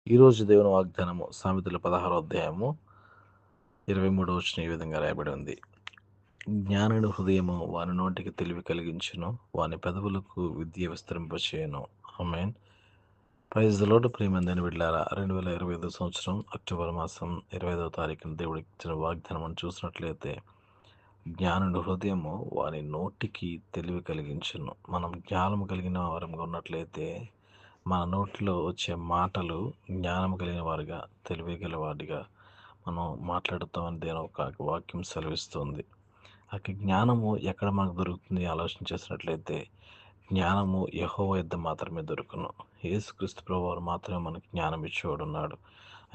ఈరోజు దేవుని వాగ్దానము సామెతల 16వ అధ్యాయము 23వ వచనం ఈ విధంగా రాయబడి ఉంది. జ్ఞానుడి హృదయము వాని నోటికి తెలివి కలిగించును, వాని పెదవులకు విద్య విస్తరింపచేయును. ఆమేన్. Praise the lord. ప్రియమందైన బిడ్డలారా, 2025 సంవత్సరం అక్టోబర్ మాసం 25వ తారీఖున దేవుడికి ఇచ్చిన వాగ్దానం చూసినట్లయితే, జ్ఞానుడి హృదయము వాని నోటికి తెలివి కలిగించును. మనం జ్ఞానము కలిగిన వారంగా ఉన్నట్లయితే మన నోటిలో వచ్చే మాటలు జ్ఞానం కలిగిన వారిగా, తెలివి గల వారిగా మనం మాట్లాడుతామని దేని ఒక వాక్యం సెలవిస్తుంది. ఆ జ్ఞానము ఎక్కడ మనకు దొరుకుతుంది ఆలోచన చేసినట్లయితే, జ్ఞానము యెహోవా యొద్ద మాత్రమే దొరుకును. యేసుక్రీస్తు ప్రభువారు మాత్రమే మనకు జ్ఞానం ఇచ్చేవాడున్నాడు.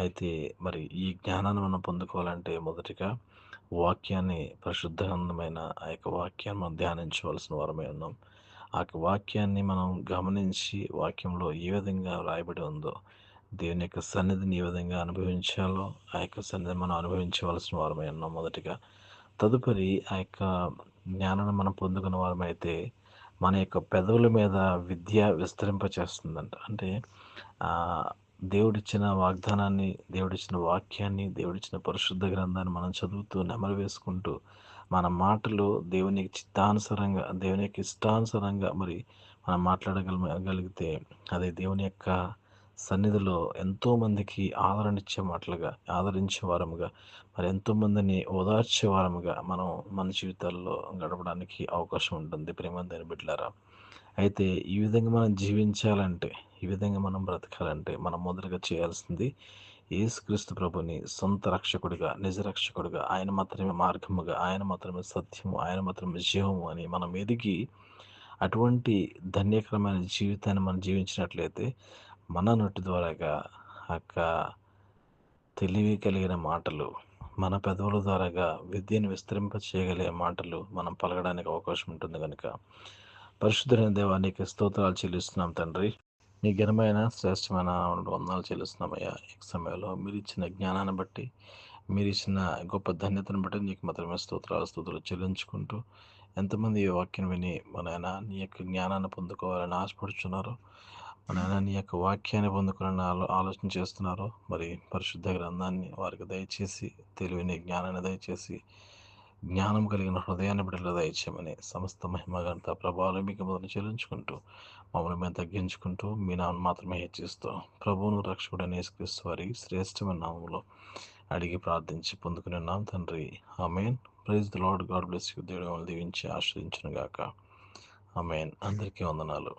అయితే మరి ఈ జ్ఞానాన్ని మనం పొందుకోవాలంటే మొదటిగా వాక్యాన్ని, పరిశుద్ధమైన ఆ యొక్క వాక్యాన్ని మనం ధ్యానించవలసిన వారమై ఉన్నాం. ఆ వాక్యాన్ని మనం గమనించి వాక్యంలో ఏ విధంగా రాయబడి ఉందో, దేవుని యొక్క సన్నిధిని ఏ విధంగా అనుభవించాలో ఆ యొక్క సన్నిధిని మనం అనుభవించవలసిన వారమై ఉన్నాం మొదటిగా. తదుపరి ఆ యొక్క జ్ఞానాన్ని మనం పొందుకున్న వారమైతే మన యొక్క పెదవుల మీద విద్య విస్తరింపచేస్తుందంట. అంటే దేవుడిచ్చిన వాగ్దానాన్ని, దేవుడిచ్చిన వాక్యాన్ని, దేవుడిచ్చిన పరిశుద్ధ గ్రంథాన్ని మనం చదువుతూ నెమరు వేసుకుంటూ మన మాటలు దేవుని చిత్తానుసారంగా, దేవుని యొక్క ఇష్టానుసారంగా మరి మనం మాట్లాడగలిగితే అది దేవుని యొక్క సన్నిధిలో ఎంతోమందికి ఆదరణిచ్చే మాటలుగా, ఆదరించే వారముగా, మరి ఎంతోమందిని ఓదార్చే వారముగా మనం మన జీవితాల్లో గడపడానికి అవకాశం ఉంటుంది. ప్రియమందైన బిడ్డలారా, అయితే ఈ విధంగా మనం జీవించాలంటే, ఈ విధంగా మనం బ్రతకాలంటే మనం మొదటగా చేయాల్సింది యేసుక్రీస్తు ప్రభుని సొంత రక్షకుడిగా, నిజ రక్షకుడిగా, ఆయన మాత్రమే మార్గముగా, ఆయన మాత్రమే సత్యము, ఆయన మాత్రమే జీవము అని మనం ఎదిగి అటువంటి ధన్యకరమైన జీవితాన్ని మనం జీవించినట్లయితే మన నోటి ద్వారాగా యొక్క తెలివి కలిగిన మాటలు, మన పెదవుల ద్వారాగా విద్యను విస్తరింప చేయగలిగే మాటలు మనం పలకడానికి అవకాశం ఉంటుంది. కనుక పరిశుద్ధమైన దేవా, నీకు స్తోత్రాలు చెల్లిస్తున్నాం తండ్రి. మీ ఘనమైన శ్రేష్టమైన వందనాలు చెల్లిస్తున్నామయ్యా. ఈ సమయంలో మీరు ఇచ్చిన జ్ఞానాన్ని బట్టి, మీరు ఇచ్చిన గొప్ప ధన్యతను బట్టి నీకు మాత్రమే స్తోత్రాలు చెల్లించుకుంటూ, ఎంతమంది ఈ వాక్యం విని మన నీ యొక్క జ్ఞానాన్ని పొందుకోవాలని ఆశపడుచున్నారు, మన నీ యొక్క వాక్యాన్ని పొందుకోవాలని ఆలోచన చేస్తున్నారు. మరి పరిశుద్ధ గ్రంథాన్ని వారికి దయచేసి, తెలివిని జ్ఞానాన్ని దయచేసి, జ్ఞానం కలిగిన హృదయాన్ని బిడ్డలు దయచేయమని సమస్త మహిమ ఘనత ప్రభావాలు మీకు మొదలు చెల్లించుకుంటూ, మమ్మల్ని మేము తగ్గించుకుంటూ, మీ నామం మాత్రమే హెచ్చిస్తూ, ప్రభువును రక్షకుడైన యేసుక్రీస్తు వారి శ్రేష్టమైన నామంలో అడిగి ప్రార్థించి పొందుకున్నాం తండ్రి. Amen. Praise the lord. God bless you. దేవుడు మిమ్మల్ని దీవించి ఆశ్రయించును గాక. ఆమేన్. అందరికీ వందనాలు.